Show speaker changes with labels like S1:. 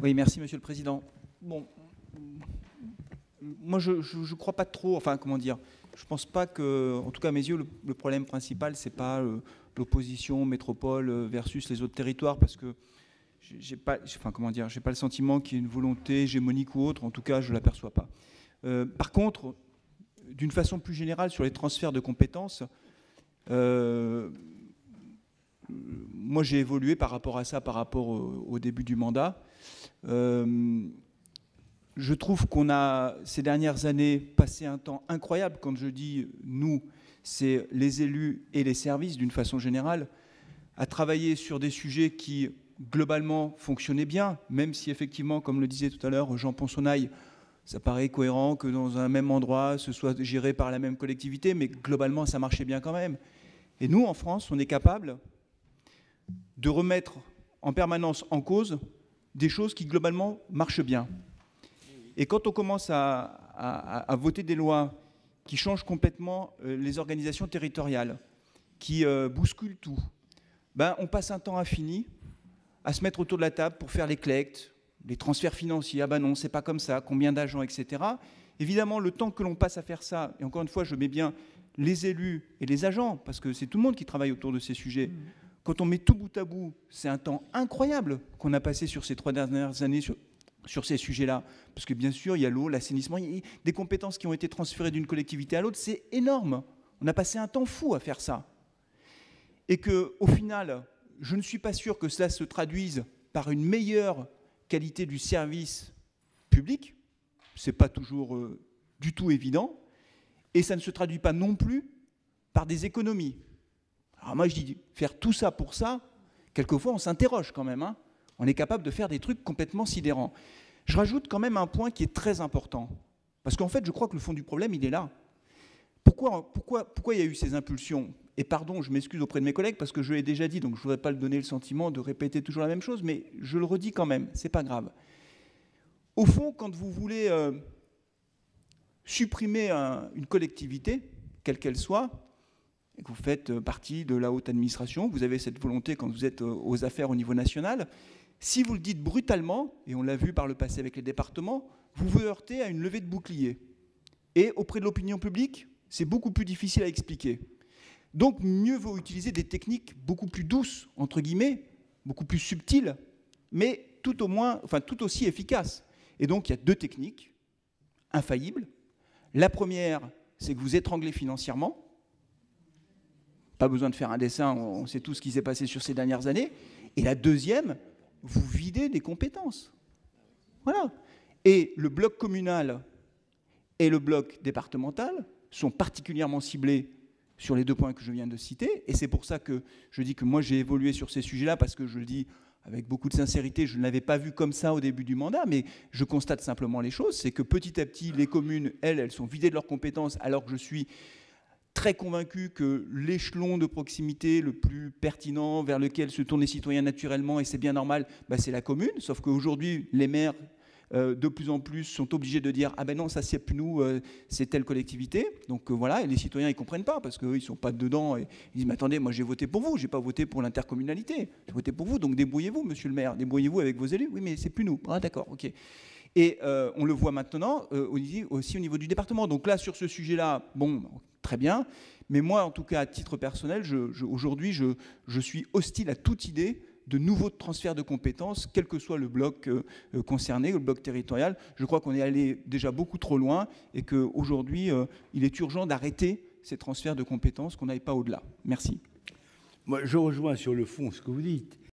S1: Oui, merci Monsieur le Président. Bon, moi je crois pas trop, enfin comment dire, je pense pas que, en tout cas à mes yeux, le problème principal, c'est pas l'opposition métropole versus les autres territoires, parce que j'ai pas, enfin comment dire, j'ai pas le sentiment qu'il y ait une volonté hégémonique ou autre, en tout cas je l'aperçois pas. Par contre, d'une façon plus générale sur les transferts de compétences, moi j'ai évolué par rapport à ça, par rapport au début du mandat. Je trouve qu'on a, ces dernières années, passé un temps incroyable. Quand je dis nous, c'est les élus et les services, d'une façon générale, à travailler sur des sujets qui, globalement, fonctionnaient bien, même si, effectivement, comme le disait tout à l'heure Jean Ponsonnaille, ça paraît cohérent que dans un même endroit, ce soit géré par la même collectivité, mais globalement, ça marchait bien quand même. Et nous, en France, on est capable de remettre en permanence en cause des choses qui, globalement, marchent bien. Et quand on commence à voter des lois qui changent complètement les organisations territoriales, qui bousculent tout, ben, on passe un temps infini à se mettre autour de la table pour faire les collectes, les transferts financiers. Ah ben non, c'est pas comme ça, combien d'agents, etc. Évidemment, le temps que l'on passe à faire ça, et encore une fois, je mets bien les élus et les agents, parce que c'est tout le monde qui travaille autour de ces sujets. Quand on met tout bout à bout, c'est un temps incroyable qu'on a passé sur ces 3 dernières années sur ces sujets-là. Parce que bien sûr, il y a l'eau, l'assainissement, il y a des compétences qui ont été transférées d'une collectivité à l'autre, c'est énorme. On a passé un temps fou à faire ça. Et qu'au final, je ne suis pas sûr que cela se traduise par une meilleure qualité du service public. Ce n'est pas toujours du tout évident. Et ça ne se traduit pas non plus par des économies. Alors moi, je dis, faire tout ça pour ça, quelquefois, on s'interroge quand même, hein. On est capable de faire des trucs complètement sidérants. Je rajoute quand même un point qui est très important. Parce qu'en fait, je crois que le fond du problème, il est là. Pourquoi il y a eu ces impulsions? Et pardon, je m'excuse auprès de mes collègues parce que je l'ai déjà dit, donc je ne voudrais pas leur donner le sentiment de répéter toujours la même chose, mais je le redis quand même, c'est pas grave. Au fond, quand vous voulez supprimer une collectivité, quelle qu'elle soit, et que vous faites partie de la haute administration, vous avez cette volonté quand vous êtes aux affaires au niveau national, si vous le dites brutalement, et on l'a vu par le passé avec les départements, vous vous heurtez à une levée de bouclier. Et auprès de l'opinion publique, c'est beaucoup plus difficile à expliquer. Donc mieux vaut utiliser des techniques beaucoup plus douces, entre guillemets, beaucoup plus subtiles, mais tout au moins, enfin tout aussi efficaces. Et donc il y a 2 techniques infaillibles. La première, c'est que vous étranglez financièrement. Pas besoin de faire un dessin, on sait tout ce qui s'est passé sur ces dernières années. Et la deuxième, vous videz des compétences. Voilà. Et le bloc communal et le bloc départemental sont particulièrement ciblés sur les 2 points que je viens de citer. Et c'est pour ça que je dis que moi, j'ai évolué sur ces sujets-là, parce que je le dis avec beaucoup de sincérité, je ne l'avais pas vu comme ça au début du mandat, mais je constate simplement les choses. C'est que petit à petit, les communes, elles sont vidées de leurs compétences, alors que je suis très convaincu que l'échelon de proximité le plus pertinent vers lequel se tournent les citoyens naturellement, et c'est bien normal, bah c'est la commune. Sauf qu'aujourd'hui, les maires, de plus en plus, sont obligés de dire « Ah ben non, ça c'est plus nous, c'est telle collectivité ». Donc voilà, et les citoyens, ils ne comprennent pas, parce qu'eux, ils ne sont pas dedans. Et ils disent « Mais attendez, moi j'ai voté pour vous, je n'ai pas voté pour l'intercommunalité. J'ai voté pour vous, donc débrouillez-vous, monsieur le maire, débrouillez-vous avec vos élus. » Oui, mais c'est plus nous. Ah d'accord, ok. Et on le voit maintenant aussi au niveau du département. Donc là, sur ce sujet-là, bon, très bien. Mais moi, en tout cas, à titre personnel, aujourd'hui, je suis hostile à toute idée de nouveaux transferts de compétences, quel que soit le bloc concerné, le bloc territorial. Je crois qu'on est allé déjà beaucoup trop loin et qu'aujourd'hui, il est urgent d'arrêter ces transferts de compétences, qu'on n'aille pas au-delà. Merci.
S2: Moi, je rejoins sur le fond ce que vous dites.